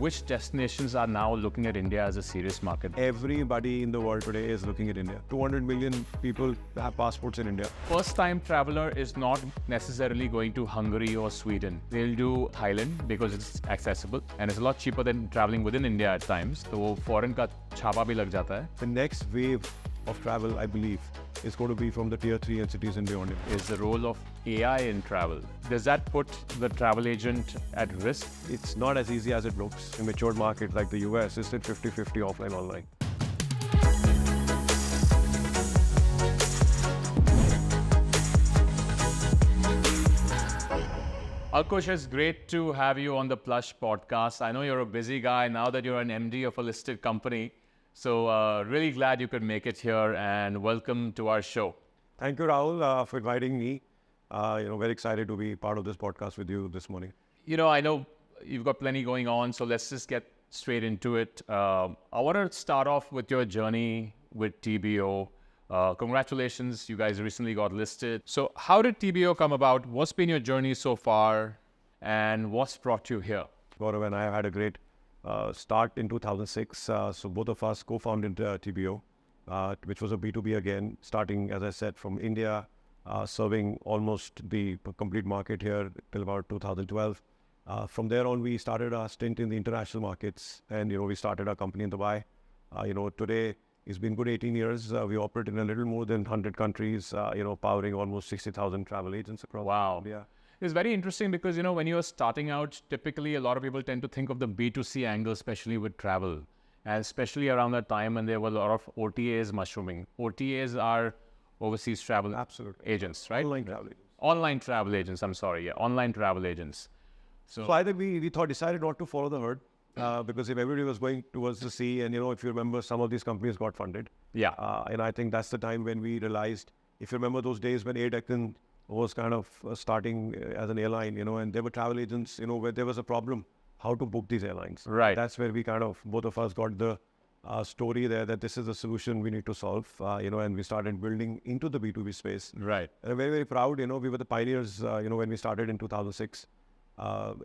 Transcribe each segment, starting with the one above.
which destinations are now looking at India as a serious market? Everybody in the world today is looking at India. 200 million people have passports in India. First-time traveler is not necessarily going to Hungary or Sweden. They'll do Thailand because it's accessible and it's a lot cheaper than traveling within India at times. So foreign का छापा भी लग जाता है. The next wave of travel, I believe, is going to be from the tier 3 and cities and beyond. Is the role of AI in travel. Does that put the travel agent at risk? It's not as easy as it looks. In mature markets like the US, it's at 50-50 offline, online. Ankush, it's great to have you on the Plush Podcast. I know you're a busy guy now that you're an MD of a listed company. So really glad you could make it here and welcome to our show. Thank you, Rahul, for inviting me. Very excited to be part of this podcast with you this morning. I know you've got plenty going on, so let's just get straight into it. I want to start off with your journey with TBO. Congratulations, you guys recently got listed. So how did TBO come about? What's been your journey so far and what's brought you here? Gaurav and I had a great start in 2006. So both of us co-founded TBO, which was a B2B again, starting, as I said, from India, serving almost the complete market here till about 2012. From there on, we started our stint in the international markets, and we started our company in Dubai. Today it's been good 18 years. We operate in a little more than 100 countries. Powering almost 60,000 travel agents across. Wow. India. It's very interesting because, when you're starting out, typically a lot of people tend to think of the B2C angle, especially with travel, and especially around that time when there were a lot of OTAs mushrooming. OTAs are overseas travel agents, right? Online travel agents. Online travel agents, I'm sorry. Yeah, online travel agents. So I think we decided not to follow the herd because if everybody was going towards the sea, and, if you remember, some of these companies got funded. Yeah. And I think that's the time when we realized, if you remember those days when Air Deccan was kind of starting as an airline, and there were travel agents, where there was a problem, how to book these airlines. Right. That's where we both of us got the story there that this is the solution we need to solve, and we started building into the B2B space. Right. And I'm very, very proud, we were the pioneers, when we started in 2006.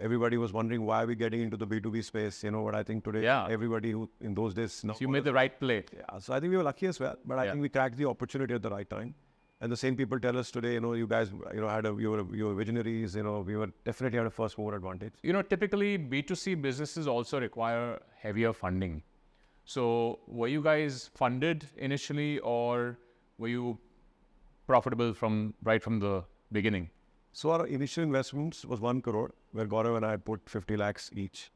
Everybody was wondering why are we getting into the B2B space, but I think today, everybody who in those days. So you made the right play. Yeah, so I think we were lucky as well, but I think we cracked the opportunity at the right time. And the same people tell us today, you guys, you were visionaries, we were definitely had a first mover advantage. Typically B2C businesses also require heavier funding. So were you guys funded initially, or were you profitable right from the beginning? So our initial investments was 1 crore, where Gaurav and I had put 50 lakhs each.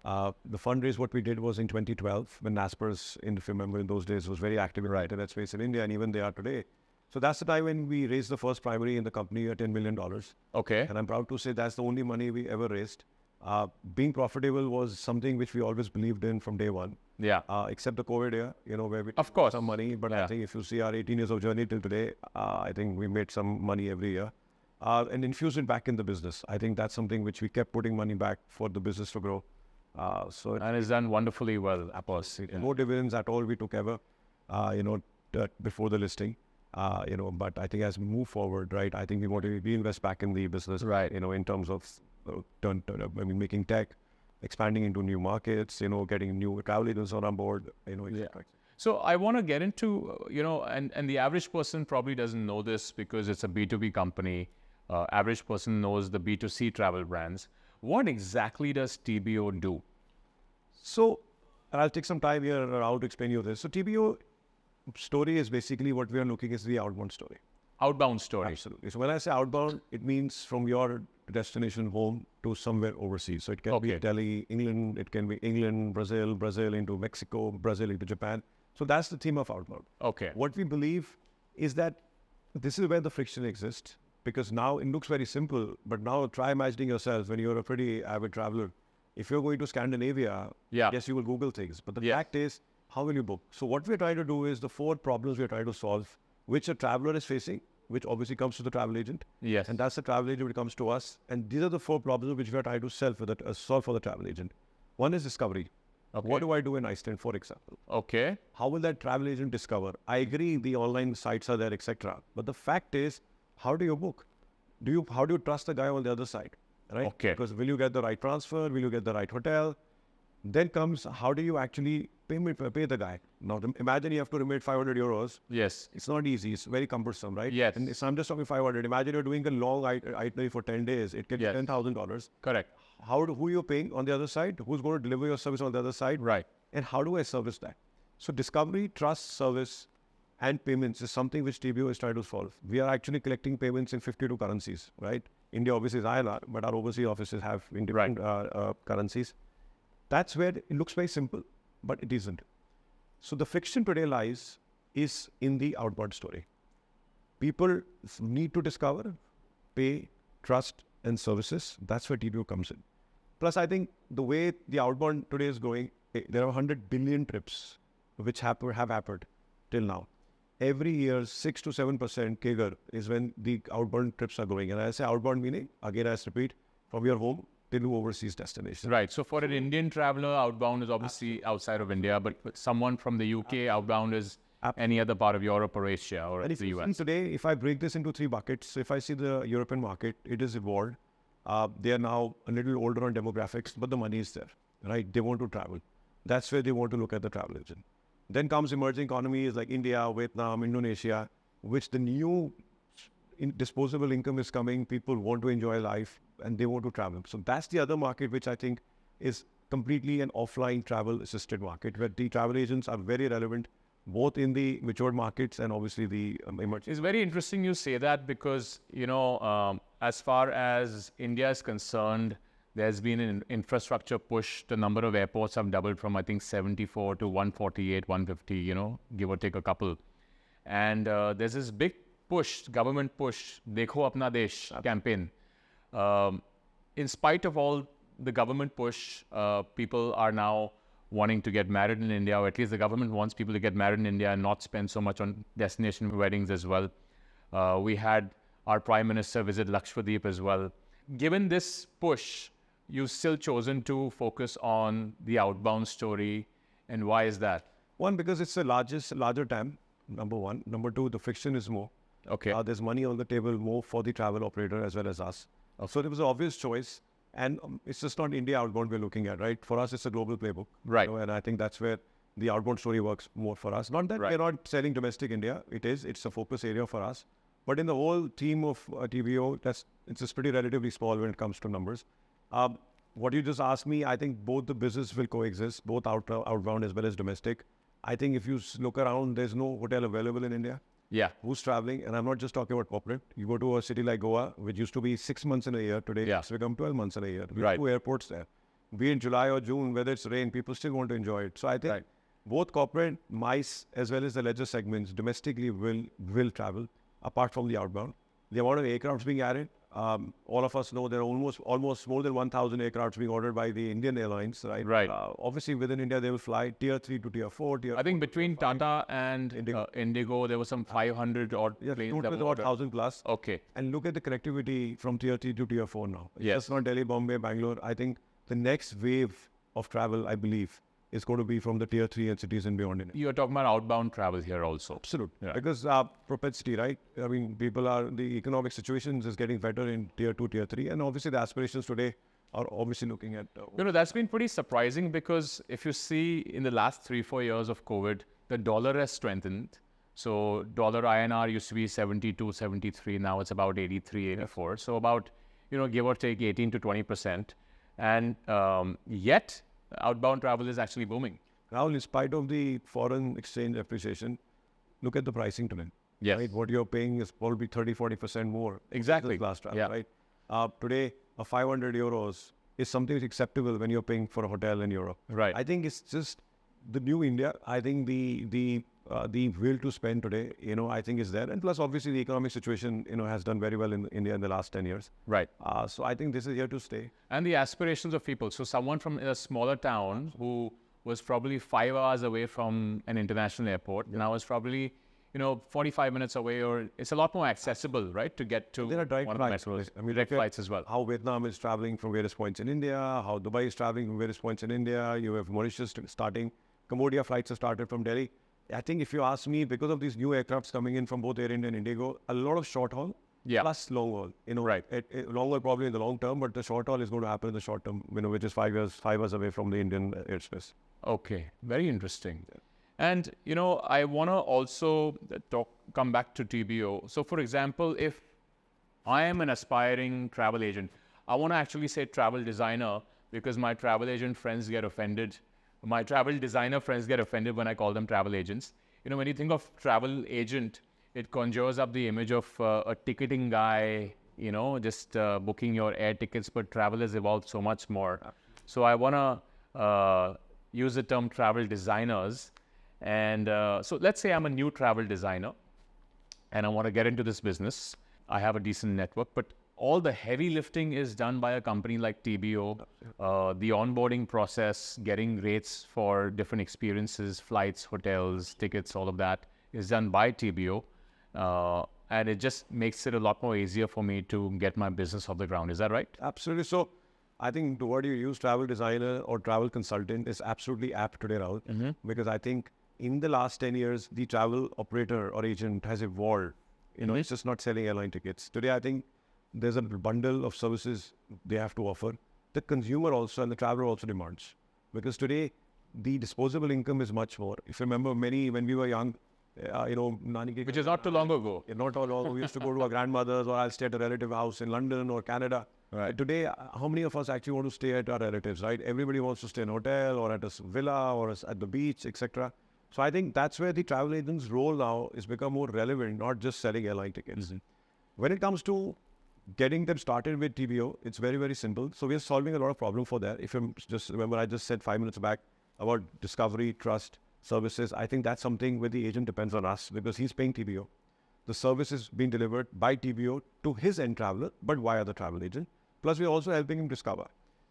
The fundraise, what we did was in 2012, when Naspers, if you remember, in those days, was very active in the internet space in India, and even they are today. So that's the time when we raised the first primary in the company at $10 million. Okay. And I'm proud to say that's the only money we ever raised. Being profitable was something which we always believed in from day one. Yeah. Except the COVID year, where we of course some money. But I think if you see our 18 years of journey till today, I think we made some money every year. And infused it back in the business. I think that's something which we kept putting money back for the business to grow. And it's done wonderfully well, of course. No dividends at all we took ever, before the listing. But I think as we move forward, right, I think we want to reinvest back in the business, right? In terms of making tech, expanding into new markets, getting new travel agents on board, etc. So I want to get into, and the average person probably doesn't know this because it's a B2B company. Average person knows the B2C travel brands. What exactly does TBO do? So, and I'll take some time here to explain you this. So TBO story is basically what we are looking is the outbound story. Outbound story. Absolutely. So when I say outbound, it means from your destination home to somewhere overseas. So it can be Delhi, England, it can be England, Brazil into Mexico, Brazil into Japan. So that's the theme of outbound. Okay. What we believe is that this is where the friction exists, because now it looks very simple, but now try imagining yourself when you're a pretty avid traveler. If you're going to Scandinavia, yes, you will Google things. But the fact is, how will you book? So what we're trying to do is the 4 problems we're trying to solve, which a traveler is facing, which obviously comes to the travel agent. Yes. And that's the travel agent which comes to us. And these are the 4 problems which we are trying to solve for the travel agent. One is discovery. Okay. What do I do in Iceland, for example? Okay. How will that travel agent discover? I agree the online sites are there, etc. But the fact is, how do you book? How do you trust the guy on the other side? Right? Okay. Because will you get the right transfer? Will you get the right hotel? Then comes, how do you actually pay the guy? Now, imagine you have to remit 500 euros. Yes. It's not easy. It's very cumbersome, right? Yes. And so I'm just talking 500. Imagine you're doing a long itinerary for 10 days. It can be Yes. $10,000. Correct. Who you're paying on the other side? Who's going to deliver your service on the other side? Right. And how do I service that? So discovery, trust, service, and payments is something which TBO is trying to solve. We are actually collecting payments in 52 currencies, right? India obviously is INR, but our overseas offices have in different currencies. That's where it looks very simple, but it isn't. So the friction today lies is in the outbound story. People need to discover, pay, trust, and services. That's where TBO comes in. Plus, I think the way the outbound today is going, there are 100 billion trips which have happened till now. Every year, 6 to 7% CAGR is when the outbound trips are going. And I say outbound meaning, again, I repeat, from your home to overseas destination. Right. So for an Indian traveler, outbound is obviously outside of India, but someone from the UK, outbound is any other part of Europe or Asia or And if the you US. see today, if I break this into 3 buckets, if I see the European market, it is evolved. They are now a little older on demographics, but the money is there, right? They want to travel. That's where they want to look at the travel agent. Then comes emerging economies like India, Vietnam, Indonesia, which the new disposable income is coming. People want to enjoy life and they want to travel. So that's the other market, which I think is completely an offline travel assisted market, where the travel agents are very relevant, both in the matured markets and obviously the emerging. It's very interesting you say that because, as far as India is concerned, there's been an infrastructure push. The number of airports have doubled from, I think, 74 to 148, 150, give or take a couple. And there's this big push, government push, Dekho Apna Desh campaign. In spite of all the government push, people are now wanting to get married in India, or at least the government wants people to get married in India and not spend so much on destination weddings as well. We had our Prime Minister visit Lakshadweep as well. Given this push, you've still chosen to focus on the outbound story. And why is that? One, because it's the larger TAM, number one. Number two, the friction is more. Okay. There's money on the table more for the travel operator as well as us. So there was an obvious choice. And it's just not India outbound we're looking at, right? For us, it's a global playbook. Right. And I think that's where the outbound story works more for us. Not that we're not selling domestic India. It's a focus area for us. But in the whole team of TBO, it's just pretty relatively small when it comes to numbers. What you just asked me, I think both the business will coexist, both outbound as well as domestic. I think if you look around, there's no hotel available in India. Yeah. Who's traveling? And I'm not just talking about corporate. You go to a city like Goa, which used to be 6 months in a year. Today, it's become 12 months in a year. We have 2 airports there. Be in July or June, whether it's rain, people still want to enjoy it. So I think both corporate, MICE, as well as the leisure segments domestically will travel, apart from the outbound. The amount of aircrafts being added, all of us know there are almost more than 1,000 aircrafts being ordered by the Indian airlines, right? Right. Obviously, within India, they will fly tier 3 to tier 4. I think between Tata and Indigo, there was some 500 odd planes. About 1,000 plus. Okay. And look at the connectivity from tier 3 to tier 4 now. Yes. It's not Delhi, Bombay, Bangalore. I think the next wave of travel, I believe, is going to be from the tier 3 and cities and beyond India. You're talking about outbound travel here also. Absolutely. Yeah. Because propensity, right? I mean, the economic situations is getting better in tier 2, tier 3. And obviously the aspirations today are obviously looking at... that's been pretty surprising because if you see in the last 3-4 years of COVID, the dollar has strengthened. So dollar INR used to be 72, 73. Now it's about 83, 84. So about, give or take 18 to 20%. And yet outbound travel is actually booming. Rahul, in spite of the foreign exchange appreciation, look at the pricing today. Yes. Right? What you're paying is probably 30-40% more. Exactly. Than last travel, right? Today, a 500 euros is something which is acceptable when you're paying for a hotel in Europe. Right. I think it's just the new India. I think the will to spend today, I think is there. And plus, obviously, the economic situation, has done very well in India in the last 10 years. Right. So I think this is here to stay. And the aspirations of people. So someone from a smaller town who was probably 5 hours away from an international airport now is probably, 45 minutes away, or it's a lot more accessible, right, to get to there are direct one flights. of the metros. I mean, Direct flights as well. How Vietnam is traveling from various points in India, how Dubai is traveling from various points in India. You have Mauritius starting. Cambodia flights have started from Delhi. I think if you ask me, because of these new aircrafts coming in from both Air India and Indigo, a lot of short haul Yeah. plus long haul. Right. Long haul probably in the long term, but the short haul is going to happen in the short term, which is 5 years away from the Indian airspace. Okay, very interesting. And I want to also come back to TBO. So, for example, if I am an aspiring travel agent, I want to actually say travel designer because my travel agent friends get offended. My travel designer friends get offended when I call them travel agents. When you think of travel agent, it conjures up the image of a ticketing guy, just booking your air tickets, but travel has evolved so much more. So I want to use the term travel designers. And so let's say I'm a new travel designer and I want to get into this business. I have a decent network, but all the heavy lifting is done by a company like TBO. The onboarding process, getting rates for different experiences, flights, hotels, tickets, all of that is done by TBO. And it just makes it a lot more easier for me to get my business off the ground. Is that right? Absolutely. So I think the word you use, travel designer or travel consultant, is absolutely apt today, Rahul, because I think in the last 10 years, the travel operator or agent has evolved. It's just not selling airline tickets. Today, I think there's a bundle of services they have to offer. The consumer also and the traveler also demands. Because today, the disposable income is much more. If you remember, when we were young, Which is not too long ago. Not all long. We used to go to our grandmother's, or I'll stay at a relative house in London or Canada. Right. Today, how many of us actually want to stay at our relatives, right? Everybody wants to stay in a hotel or at a villa or at the beach, etc. So I think that's where the travel agent's role now is become more relevant, not just selling airline tickets. When it comes to getting them started with TBO, it's very, very simple. So we are solving a lot of problems for that. If you just remember, I just said 5 minutes back about discovery, trust, services. I think that's something where the agent depends on us because he's paying TBO. The service is being delivered by TBO to his end traveler, but via the travel agent. Plus, we're also helping him discover.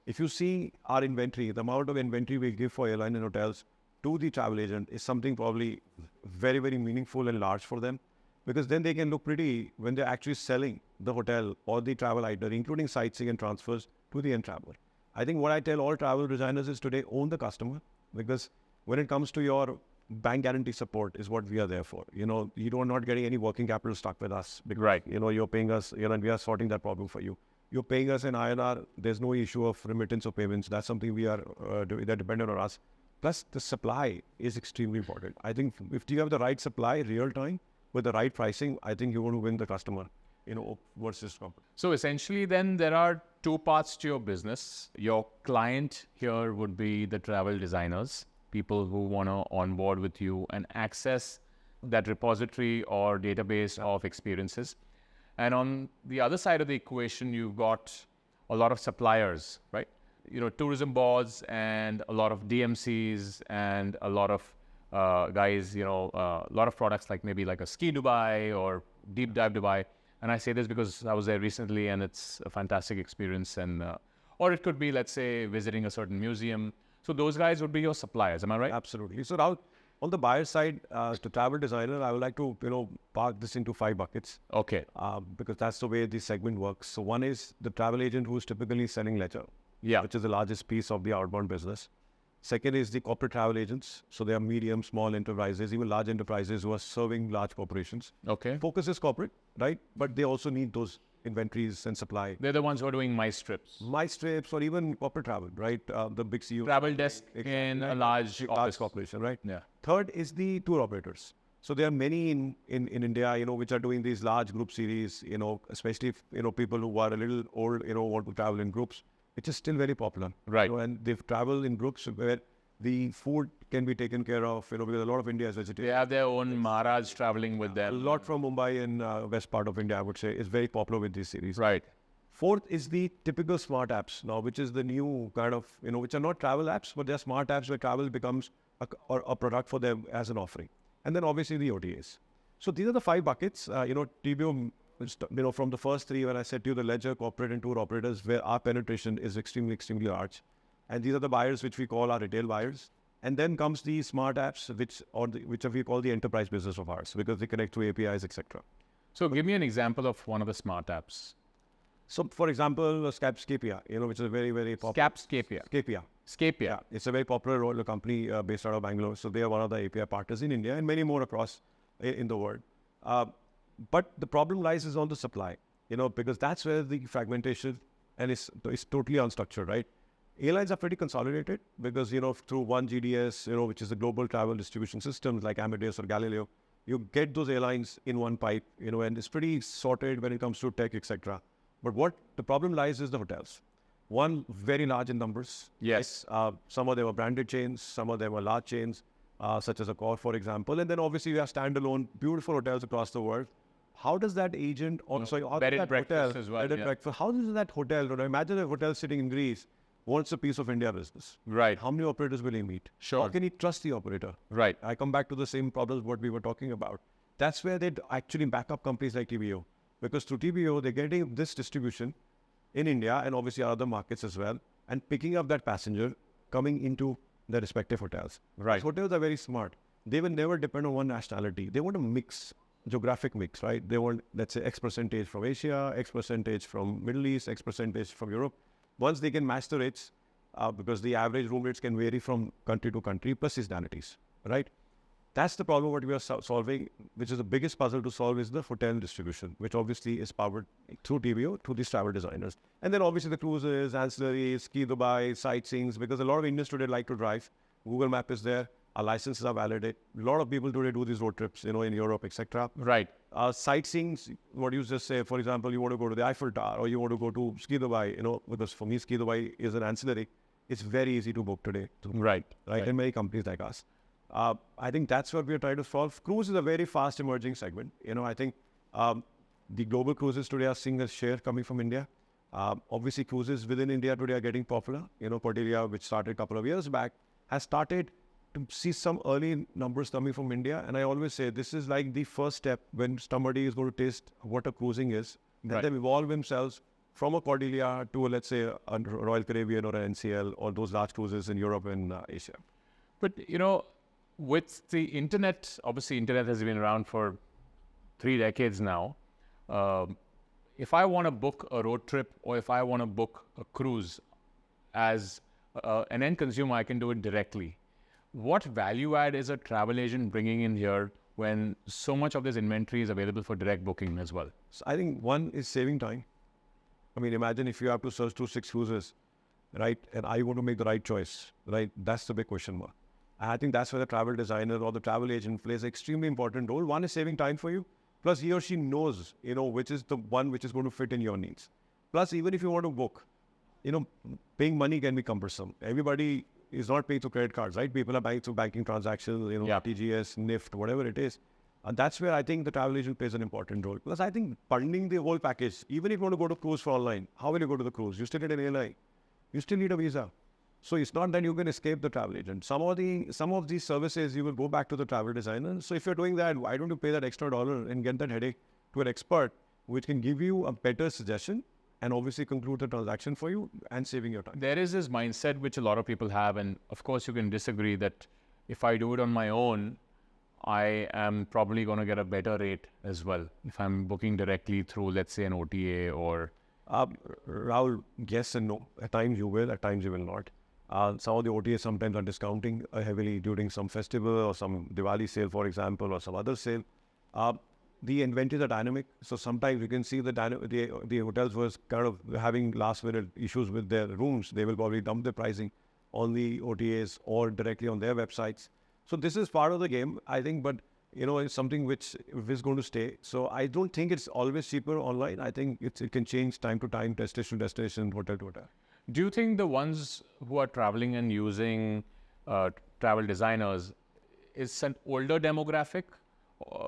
If you see our inventory, the amount of inventory we give for airline and hotels to the travel agent is something probably very, very meaningful and large for them, because then they can look pretty when they're actually selling the hotel or the travel itinerary, including sightseeing and transfers to the end traveler. I think what I tell all travel designers is today own the customer, because when it comes to your bank guarantee support is what we are there for. You are not getting any working capital stuck with us. Because, right. You're paying us, and we are sorting that problem for you. You're paying us in INR. There's no issue of remittance of payments. That's something we are they're dependent on us. Plus, the supply is extremely important. I think if you have the right supply, real time, with the right pricing, I think you're going to win the customer, versus company. So essentially, then there are two parts to your business. Your client here would be the travel designers, people who want to onboard with you and access that repository or database of experiences. And on the other side of the equation, you've got a lot of suppliers, right? Tourism boards and a lot of DMCs and a lot of guys, a lot of products like maybe like a Ski Dubai or Deep Dive Dubai. And I say this because I was there recently and it's a fantastic experience. And or it could be, let's say, visiting a certain museum. So those guys would be your suppliers. Am I right? Absolutely. So now, on the buyer side, to travel designer, I would like to, park this into 5 buckets. Okay. Because that's the way this segment works. So one is the travel agent who is typically selling leisure, which is the largest piece of the outbound business. Second is the corporate travel agents. So they are medium, small enterprises, even large enterprises who are serving large corporations. Okay. Focus is corporate, right? But they also need those inventories and supply. They're the ones who are doing MyStrips. Or even corporate travel, right? The big CEO. Travel desk in a large corporation, right? Yeah. Third is the tour operators. So there are many in India, which are doing these large group series, especially if, people who are a little old, want to travel in groups, which is still very popular. Right. And they travel in groups where the food can be taken care of, because a lot of India is vegetarian. They have their own Maharaj traveling with them. A lot from Mumbai and west part of India, I would say, is very popular with these series. Right. Fourth is the typical smart apps now, which is the new kind of, which are not travel apps, but they're smart apps where travel becomes a product for them as an offering. And then obviously the OTAs. So these are the 5 buckets. TBO, from the first 3, when I said to you, the leisure, corporate and tour operators, where our penetration is extremely, extremely large. And these are the buyers which we call our retail buyers. And then comes the smart apps, which we call the enterprise business of ours, because they connect to APIs, etc. So give me an example of one of the smart apps. So, for example, Scapia, which is a very, very popular. Scapia. Yeah, it's a very popular roller company based out of Bangalore. So they are one of the API partners in India and many more across in the world. But the problem lies is on the supply, because that's where the fragmentation and it's totally unstructured, right? Airlines are pretty consolidated because, through one GDS, which is the global travel distribution systems like Amadeus or Galileo, you get those airlines in one pipe, and it's pretty sorted when it comes to tech, etc. But what the problem lies is the hotels. One, very large in numbers. Yes. Right? Some of them are branded chains, some of them are large chains, such as Accor, for example. And then obviously we have standalone, beautiful hotels across the world. How does that agent, bed and breakfast as well. Breakfast, how does that hotel, imagine a hotel sitting in Greece, wants a piece of India business. Right. How many operators will he meet? Sure. How can he trust the operator? Right. I come back to the same problems what we were talking about. That's where they actually back up companies like TBO. Because through TBO, they're getting this distribution in India and obviously other markets as well, and picking up that passenger coming into their respective hotels. Right. These hotels are very smart. They will never depend on one nationality. They want a mix, geographic mix, right? They want, let's say, X percentage from Asia, X percentage from Middle East, X percentage from Europe. Once they can match the rates, because the average room rates can vary from country to country, plus seasonalities, right? That's the problem what we are solving, which is the biggest puzzle to solve is the hotel distribution, which obviously is powered through TBO, through these travel designers. And then obviously the cruises, ancillaries, ski Dubai, sightseeings, because a lot of Indians today like to drive. Google Map is there. Our licenses are validated. A lot of people today do these road trips, in Europe, etc. Right. Sightseeings, what you just say, for example, you want to go to the Eiffel Tower or you want to go to ski Dubai, because for me, ski Dubai is an ancillary. It's very easy to book today. Right. And many companies like us. I think that's what we are trying to solve. Cruise is a very fast emerging segment. I think the global cruises today are seeing a share coming from India. Obviously, cruises within India today are getting popular. Cordelia, which started a couple of years back, has started to see some early numbers coming from India. And I always say this is like the first step when somebody is going to taste what a cruising is. Let them evolve themselves from a Cordelia to, let's say, a Royal Caribbean or an NCL or those large cruises in Europe and Asia. But, with the internet, obviously internet has been around for 3 decades now. If I want to book a road trip or if I want to book a cruise as an end consumer, I can do it directly. What value add is a travel agent bringing in here when so much of this inventory is available for direct booking as well? So I think one is saving time. I mean, imagine if you have to search through 6 cruises, right? And are you going to make the right choice, right? That's the big question mark. I think that's where the travel designer or the travel agent plays an extremely important role. One is saving time for you. Plus, he or she knows, which is the one which is going to fit in your needs. Plus, even if you want to book, paying money can be cumbersome. Everybody is not paying through credit cards, right? People are buying through banking transactions, TGS, NIFT, whatever it is. And that's where I think the travel agent plays an important role. Plus, I think bundling the whole package, even if you want to go to cruise for online, how will you go to the cruise? You still need an airline. You still need a visa. So it's not that you can escape the travel agent. Some of these services, you will go back to the travel designer. So if you're doing that, why don't you pay that extra dollar and get that headache to an expert, which can give you a better suggestion and obviously conclude the transaction for you and saving your time. There is this mindset which a lot of people have, and of course you can disagree that if I do it on my own, I am probably going to get a better rate as well if I'm booking directly through, let's say, an OTA or... Rahul, yes and no. At times you will, at times you will not. Some of the OTAs sometimes are discounting heavily during some festival or some Diwali sale, for example, or some other sale. The inventories are dynamic. So sometimes you can see the hotels was kind of having last minute issues with their rooms. They will probably dump the pricing on the OTAs or directly on their websites. So this is part of the game, I think, but it's something which is going to stay. So I don't think it's always cheaper online. I think it can change time to time, destination to destination, hotel to hotel. Do you think the ones who are traveling and using travel designers is an older demographic?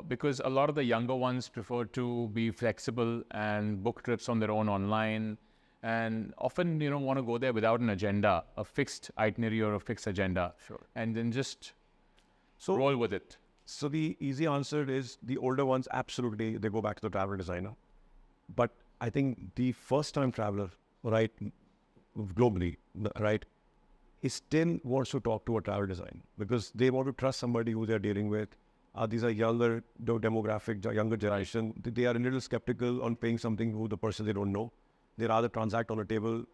Because a lot of the younger ones prefer to be flexible and book trips on their own online and often, want to go there without an agenda, a fixed itinerary or a fixed agenda. Sure. And then just roll with it. So the easy answer is the older ones, absolutely, they go back to the travel designer. But I think the first-time traveler, right, globally, right, he still wants to talk to a travel designer because they want to trust somebody who they're dealing with. These are younger demographic, younger generation. They are a little skeptical on paying something who the person they don't know. They rather transact on a table,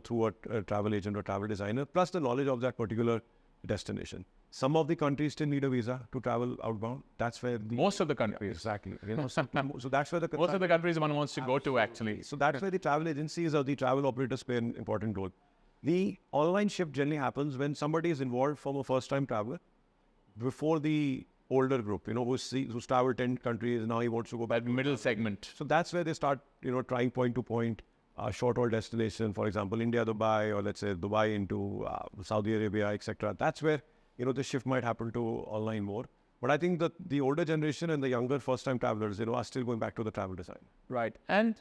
through a travel agent or travel designer, plus the knowledge of that particular destination. Some of the countries still need a visa to travel outbound. That's where Most of the countries. exactly. So that's where the Most of the countries one wants to go to actually. So that's where the travel agencies or the travel operators play an important role. The online shift generally happens when somebody is involved from a first-time traveler before the older group, who's traveled 10 countries, now he wants to go back. That middle segment. So that's where they start, trying point-to-point short-haul destination, for example, India, Dubai, or let's say Dubai into Saudi Arabia, etc. That's where, the shift might happen to online more. But I think that the older generation and the younger first-time travelers, are still going back to the travel design. Right. And,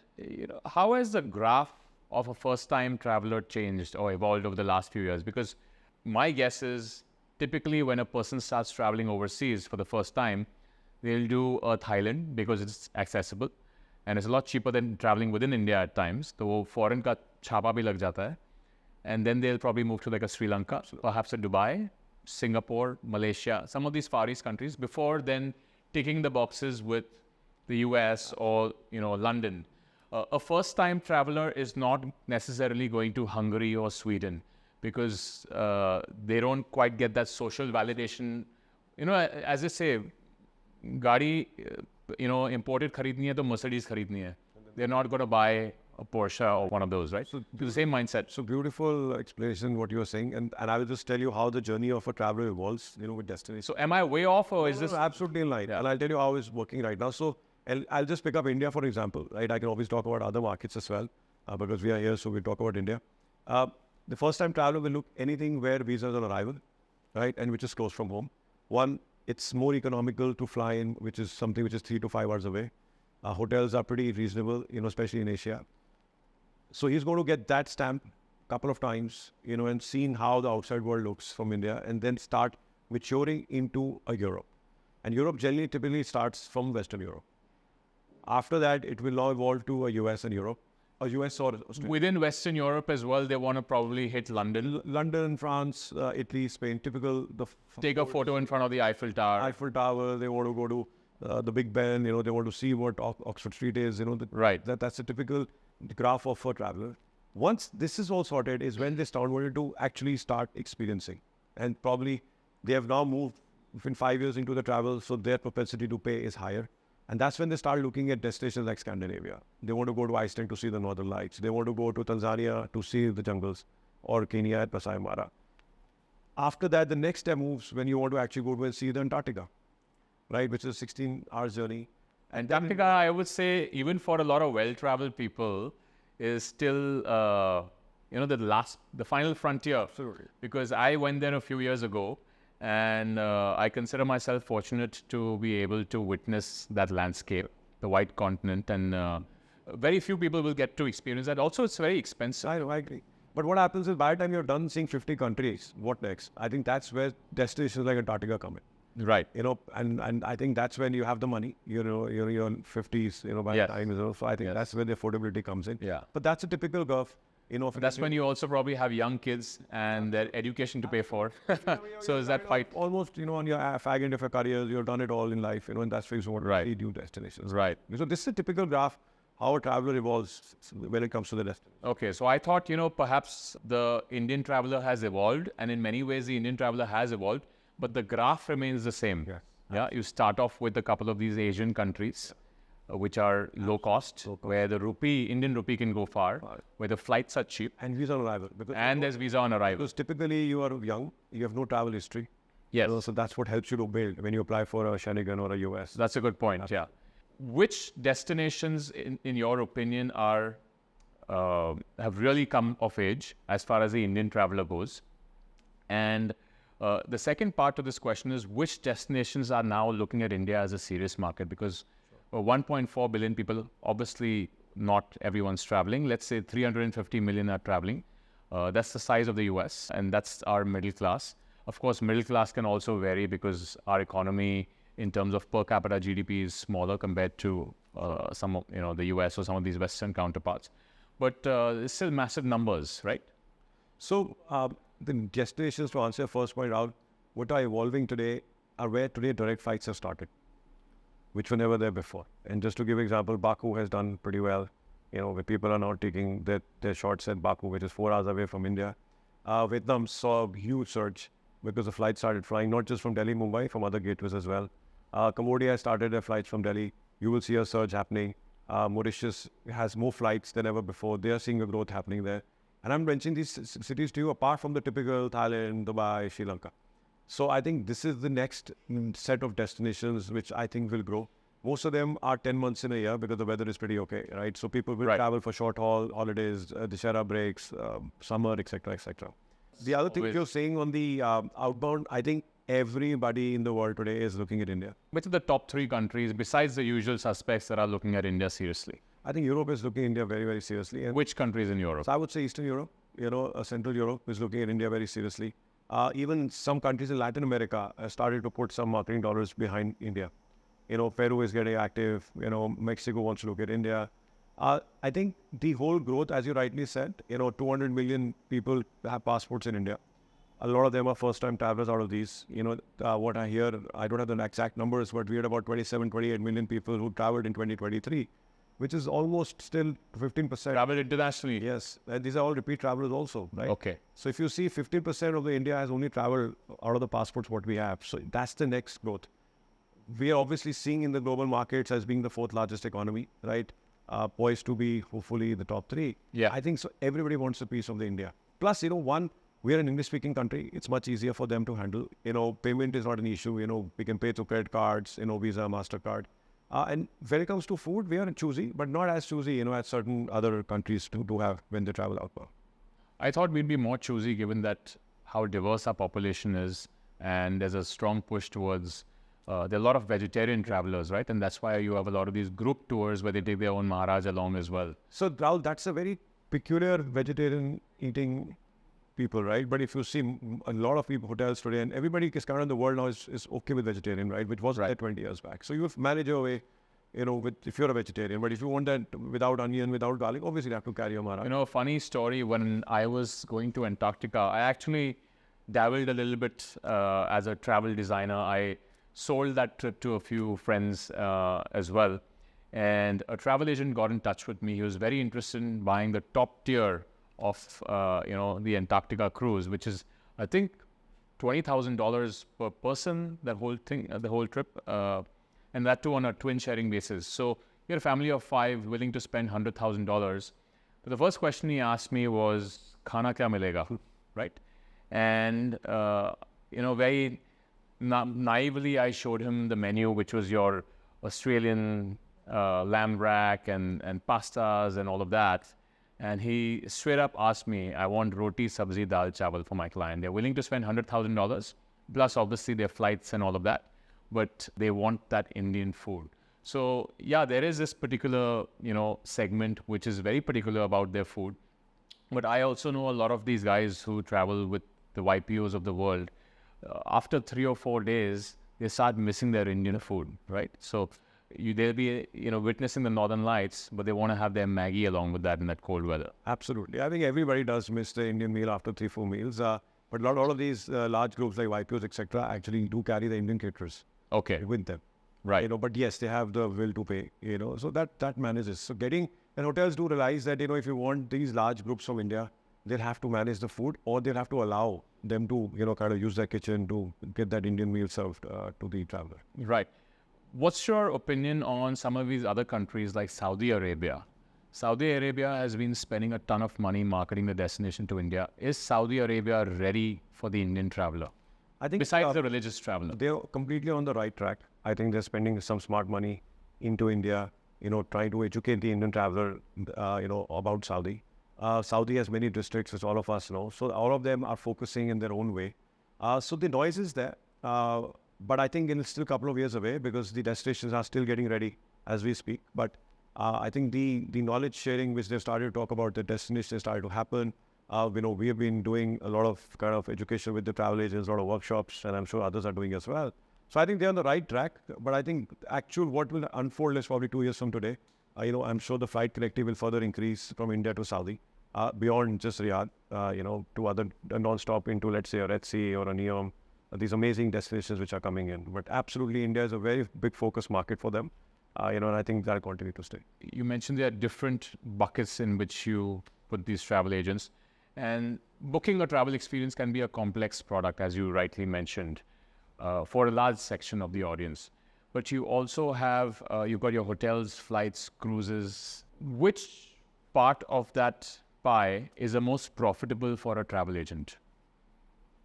how has the graph of a first-time traveler changed or evolved over the last few years? Because my guess is typically when a person starts traveling overseas for the first time, they'll do Thailand because it's accessible and it's a lot cheaper than traveling within India at times. So foreign ka chapa bhi lag jata hai. And then they'll probably move to like a Sri Lanka, perhaps a Dubai, Singapore, Malaysia, some of these Far East countries before then ticking the boxes with the US or, London. A first-time traveler is not necessarily going to Hungary or Sweden because they don't quite get that social validation. As I say, gaadi, imported kharidni hai to Mercedes kharidni hai. They're not going to buy a Porsche or one of those, right? So the same mindset. So beautiful explanation what you were saying, and I will just tell you how the journey of a traveler evolves, with destination. So am I way off, or is this absolutely in line? Yeah. And I'll tell you how it's working right now. So I'll just pick up India for example, right? I can always talk about other markets as well because we are here, so we'll talk about India. The first-time traveler will look anything where visa is on arrival, right, and which is close from home. One, it's more economical to fly in, which is something which is 3 to 5 hours away. Hotels are pretty reasonable, especially in Asia. So he's going to get that stamp a couple of times, and seeing how the outside world looks from India, and then start maturing into a Europe. And Europe generally typically starts from Western Europe. After that, it will now evolve to a US and Europe, or US or Australia. Within Western Europe as well, they want to probably hit London. London, France, Italy, Spain, typical. Take a photo in front of the Eiffel Tower. Eiffel Tower, they want to go to the Big Ben, they want to see what Oxford Street is, right. That's a typical graph of a traveler. Once this is all sorted is when they wanted to actually start experiencing. And probably they have now moved within 5 years into the travel, so their propensity to pay is higher. And that's when they start looking at destinations like Scandinavia. They want to go to Iceland to see the Northern Lights. They want to go to Tanzania to see the jungles, or Kenya at Masai Mara. After that, the next step moves when you want to actually go to and see the Antarctica, right, which is a 16-hour journey. Antarctica, I would say, even for a lot of well-traveled people, is still, the final frontier. Absolutely. Because I went there a few years ago, and I consider myself fortunate to be able to witness that landscape, the white continent, and very few people will get to experience that. Also, it's very expensive. I agree. But what happens is by the time you're done seeing 50 countries, what next? I think that's where destinations like Antarctica come in. Right. And I think that's when you have the money, you're 50s, by yes. the time, so I think yes. that's where the affordability comes in. Yeah. But that's a typical curve, That's when you also probably have young kids and their education to pay for. So is that fight? Almost, on your fag end of your career, you've done it all in life, and that's where you want to see new destinations. Right. So this is a typical graph, how a traveler evolves when it comes to the destination. Okay, so I thought, perhaps the Indian traveler has evolved, and in many ways the Indian traveler has evolved, but the graph remains the same. Yes. Yeah, you start off with a couple of these Asian countries, which are low cost, where the Indian rupee can go far, where the flights are cheap. And visa on arrival. And there's visa on arrival. Because typically you are young, you have no travel history. Yes. So that's what helps you to build when you apply for a Schengen or a US. That's a good point, yeah. Which destinations, in your opinion, have really come of age as far as the Indian traveler goes? And the second part to this question is, which destinations are now looking at India as a serious market? Because 1.4 billion people, obviously not everyone's traveling. Let's say 350 million are traveling. That's the size of the US, and that's our middle class. Of course, middle class can also vary because our economy in terms of per capita GDP is smaller compared to some of the US or some of these Western counterparts. But it's still massive numbers, right? So the destinations, to answer your first point out, what are evolving today are where today direct flights have started, which were never there before. And just to give an example, Baku has done pretty well, where people are now taking their shots at Baku, which is 4 hours away from India. Vietnam saw a huge surge because the flights started flying, not just from Delhi, Mumbai, from other gateways as well. Cambodia started their flights from Delhi. You will see a surge happening. Mauritius has more flights than ever before. They are seeing a growth happening there. And I'm mentioning these cities to you apart from the typical Thailand, Dubai, Sri Lanka. So I think this is the next set of destinations which I think will grow. Most of them are 10 months in a year because the weather is pretty okay, right? So people will travel for short haul, holidays, Dussehra breaks, summer, etc., etc. The other thing you're saying on the outbound, I think everybody in the world today is looking at India. Which are the top 3 countries besides the usual suspects that are looking at India seriously? I think Europe is looking at India very, very seriously. And which countries in Europe? So I would say Eastern Europe, Central Europe is looking at India very seriously. Even some countries in Latin America started to put some marketing dollars behind India. Peru is getting active. Mexico wants to look at India. I think the whole growth, as you rightly said, 200 million people have passports in India. A lot of them are first-time travelers out of these. What I hear, I don't have the exact numbers, but we had about 27, 28 million people who traveled in 2023, which is almost still 15%. Travel internationally? Yes. And these are all repeat travelers also, right? Okay. So if you see 15% of the India has only traveled out of the passports what we have. So that's the next growth. We are obviously seeing in the global markets as being the 4th largest economy, right? Poised to be hopefully the top 3. Yeah. I think so. Everybody wants a piece of the India. Plus, one, we are an English-speaking country. It's much easier for them to handle. Payment is not an issue. We can pay through credit cards, Visa, MasterCard. And when it comes to food, we are choosy, but not as choosy, as certain other countries do have when they travel outbound. I thought we'd be more choosy given that how diverse our population is, and there's a strong push towards there are a lot of vegetarian travelers, right? And that's why you have a lot of these group tours where they take their own Maharaj along as well. So, Rahul, that's a very peculiar vegetarian eating people, right? But if you see a lot of people, hotels today, and everybody is kind of in the world now is okay with vegetarian, right? Which wasn't there 20 years back. So you manage your way, if you're a vegetarian. But if you want that without onion, without garlic, obviously you have to carry your Maharaj. A funny story, when I was going to Antarctica, I actually dabbled a little bit as a travel designer. I sold that trip to a few friends as well. And a travel agent got in touch with me. He was very interested in buying the top tier of, the Antarctica cruise, which is, I think, $20,000 per person, that whole thing, the whole trip. And that too on a twin sharing basis. So you're a family of 5 willing to spend $100,000. But the first question he asked me was, "Khana kya milega?" Right? And, very naively, I showed him the menu, which was your Australian lamb rack and pastas and all of that. And he straight up asked me, "I want roti, sabzi, dal, chawal for my client." They're willing to spend $100,000, plus obviously their flights and all of that, but they want that Indian food. So yeah, there is this particular, segment which is very particular about their food. But I also know a lot of these guys who travel with the YPOs of the world. After 3 or 4 days, they start missing their Indian food, right? So they'll be, witnessing the Northern Lights, but they want to have their Maggie along with that in that cold weather. Absolutely. I think everybody does miss the Indian meal after 3, 4 meals. But a lot of these large groups like YPOs, etc., actually do carry the Indian caterers with them. Right. But yes, they have the will to pay, so that manages. So and hotels do realize that, if you want these large groups from India, they'll have to manage the food, or they'll have to allow them to, kind of use their kitchen to get that Indian meal served to the traveler. Right. What's your opinion on some of these other countries like Saudi Arabia? Saudi Arabia has been spending a ton of money marketing the destination to India. Is Saudi Arabia ready for the Indian traveler? I think besides the religious traveler, they're completely on the right track. I think they're spending some smart money into India, trying to educate the Indian traveler, about Saudi. Saudi has many districts, which all of us know. So all of them are focusing in their own way. So the noise is there. But I think it's still a couple of years away because the destinations are still getting ready as we speak. But I think the knowledge sharing, which they've started to talk about, the destinations started to happen. We have been doing a lot of kind of education with the travel agents, a lot of workshops, and I'm sure others are doing as well. So I think they're on the right track. But I think actual what will unfold is probably 2 years from today. I'm sure the flight connectivity will further increase from India to Saudi, beyond just Riyadh, to other non-stop into, let's say, a Red Sea or a Neom. These amazing destinations which are coming in. But absolutely, India is a very big focus market for them, and I think that'll continue to stay. You mentioned there are different buckets in which you put these travel agents. And booking a travel experience can be a complex product, as you rightly mentioned, for a large section of the audience. But you also have, you've got your hotels, flights, cruises. Which part of that pie is the most profitable for a travel agent?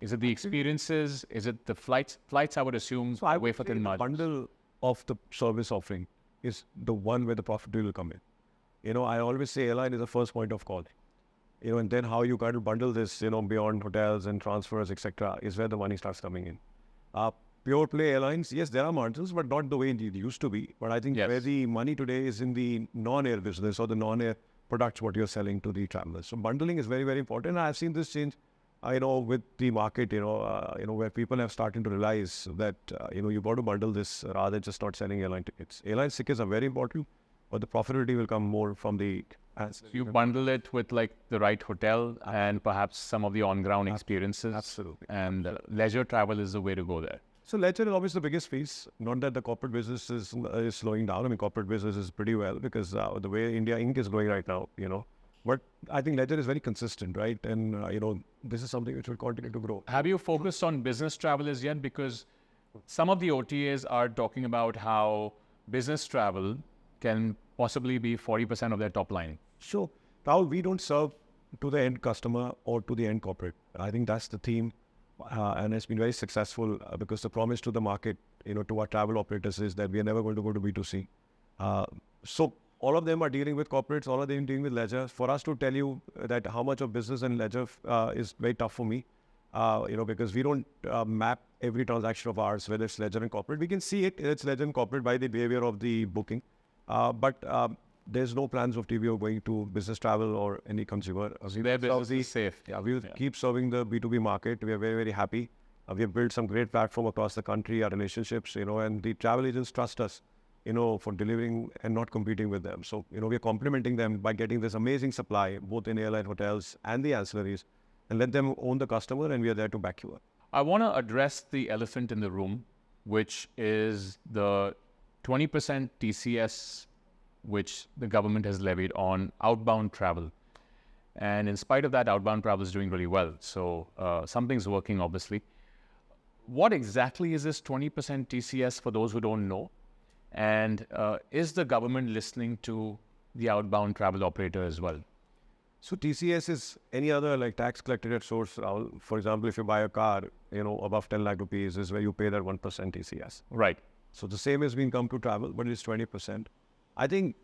Is it the experiences? Is it the flights? Flights, I would assume, So I would wafer say thin the margins. bundle of the service offering is the one where the profit will come in. I always say airline is the first point of call. And then how you kind of bundle this, beyond hotels and transfers, etc., is where the money starts coming in. Pure play airlines, yes, there are margins, but not the way it used to be. But I think where the money today is in the non-air business or the non-air products, what you're selling to the travelers. So bundling is very, very important. And I've seen this change, with the market, where people have started to realize that, you've got to bundle this rather than just not selling airline tickets. Airline tickets are very important, but the profitability will come more from the You bundle it with like the right hotel and perhaps some of the on-ground experiences. Absolutely. And leisure travel is the way to go there. So leisure is obviously the biggest piece. Not that the corporate business is slowing down. I mean, corporate business is pretty well because the way India Inc. is going right now, But I think leisure is very consistent, right? And, this is something which will continue to grow. Have you focused on business travelers yet? Because some of the OTAs are talking about how business travel can possibly be 40% of their top line. So, Rahul, we don't serve to the end customer or to the end corporate. I think that's the theme. And it's been very successful because the promise to the market, to our travel operators is that we are never going to go to B2C. So all of them are dealing with corporates, all of them dealing with leisure. For us to tell you that how much of business and leisure is very tough for me, because we don't map every transaction of ours, whether it's leisure and corporate. We can see it's leisure and corporate by the behavior of the booking. But there's no plans of TBO going to business travel or any consumer. Their business is safe. Yeah, we will keep serving the B2B market. We are very, very happy. We have built some great platform across the country, our relationships, and the travel agents trust us, for delivering and not competing with them. So, we are complementing them by getting this amazing supply, both in airline hotels and the ancillaries, and let them own the customer, and we are there to back you up. I want to address the elephant in the room, which is the 20% TCS which the government has levied on outbound travel. And in spite of that, outbound travel is doing really well. So something's working, obviously. What exactly is this 20% TCS for those who don't know? And is the government listening to the outbound travel operator as well? So TCS is any other like tax collected at source. For example, if you buy a car, above 10 lakh rupees is where you pay that 1% TCS. Right. So the same has been come to travel, but it's 20%. I think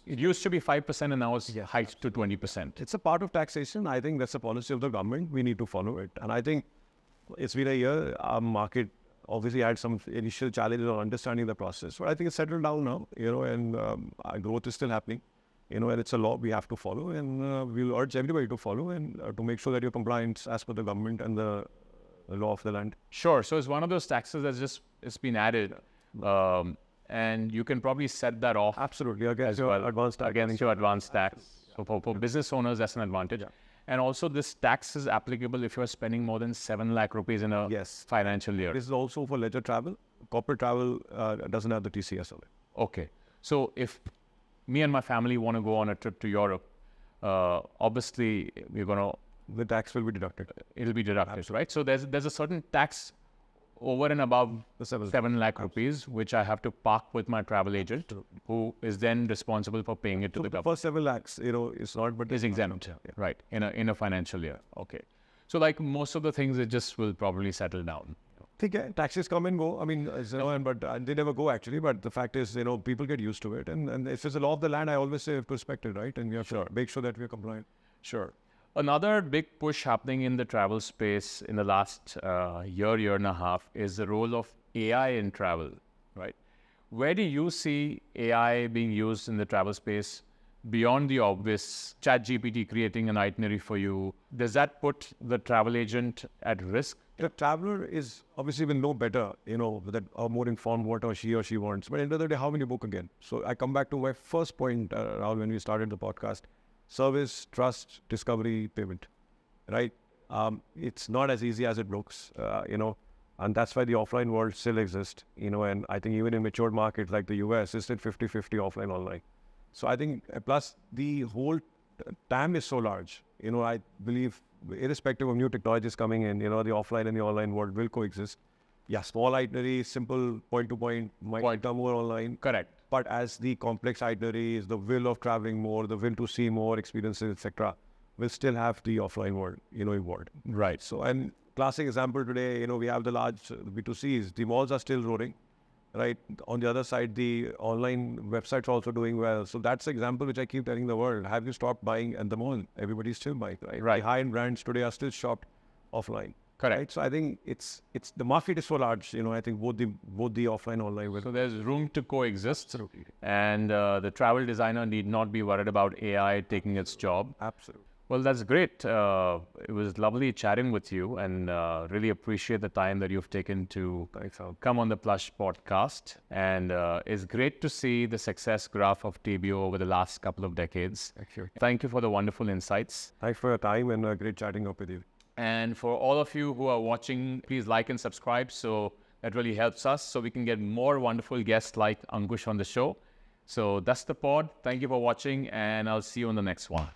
it used to be 5% and now it's hiked to 20%. It's a part of taxation. I think that's a policy of the government. We need to follow it. And I think it's been a year. Our market obviously had some initial challenges on understanding the process. But I think it's settled down now, and our growth is still happening, and it's a law we have to follow. And we'll urge everybody to follow and to make sure that you're compliant as per the government and the law of the land. Sure. So it's one of those taxes it's been added. And you can probably set that off. Absolutely. Against your advanced tax. Against your advanced tax. So for business owners, that's an advantage. Yeah. And also this tax is applicable if you're spending more than 7 lakh rupees in a financial year. This is also for leisure travel. Corporate travel doesn't have the TCS on it. Okay. So if me and my family want to go on a trip to Europe, obviously the tax will be deducted. It'll be deducted, absolutely. Right? So there's a certain tax over and above the 7 lakh rupees, which I have to park with my travel agent, who is then responsible for paying it to the government. First 7 lakhs, it's not, but is exempt, right? In a financial year. Okay. So like most of the things, it just will probably settle down. I think taxes come and go. I mean, but they never go actually. But the fact is, people get used to it. And if it's the law of the land, I always say we have to respect it, right? And we have to make sure that we are compliant. Sure. Another big push happening in the travel space in the last year and a half is the role of AI in travel, right? Where do you see AI being used in the travel space beyond the obvious ChatGPT creating an itinerary for you? Does that put the travel agent at risk? The traveler is obviously will know better, that are more informed what he or she wants. But at the end of the day, how will you book again? So I come back to my first point, Rahul, when we started the podcast. Service, trust, discovery, payment, right? It's not as easy as it looks, and that's why the offline world still exists, and I think even in matured markets like the US, it's still 50-50 offline, online. So I think, plus the whole TAM is so large, I believe irrespective of new technologies coming in, the offline and the online world will coexist. Yeah, small itinerary, simple point-to-point might become more online. Correct. But as the complex itineraries, the will of traveling more, the will to see more experiences, etc., will still have the offline world, involved. Right. So, and classic example today, we have the large B2Cs. The malls are still roaring, right? On the other side, the online websites are also doing well. So that's the example which I keep telling the world. Have you stopped buying at the mall? Everybody's still buying, right? Right. The high-end brands today are still shopped offline. Correct. Right? So I think it's the market is so large. I think both the offline and online will. So there's room to coexist. Absolutely. And the travel designer need not be worried about AI taking its job. Absolutely. Well, that's great. It was lovely chatting with you, and really appreciate the time that you've taken to come on the Plush Podcast. And it's great to see the success graph of TBO over the last couple of decades. Actually. Thank you for the wonderful insights. Thanks for your time, and great chatting up with you. And for all of you who are watching, please like and subscribe. So that really helps us so we can get more wonderful guests like Ankush on the show. So that's the pod. Thank you for watching, and I'll see you on the next one.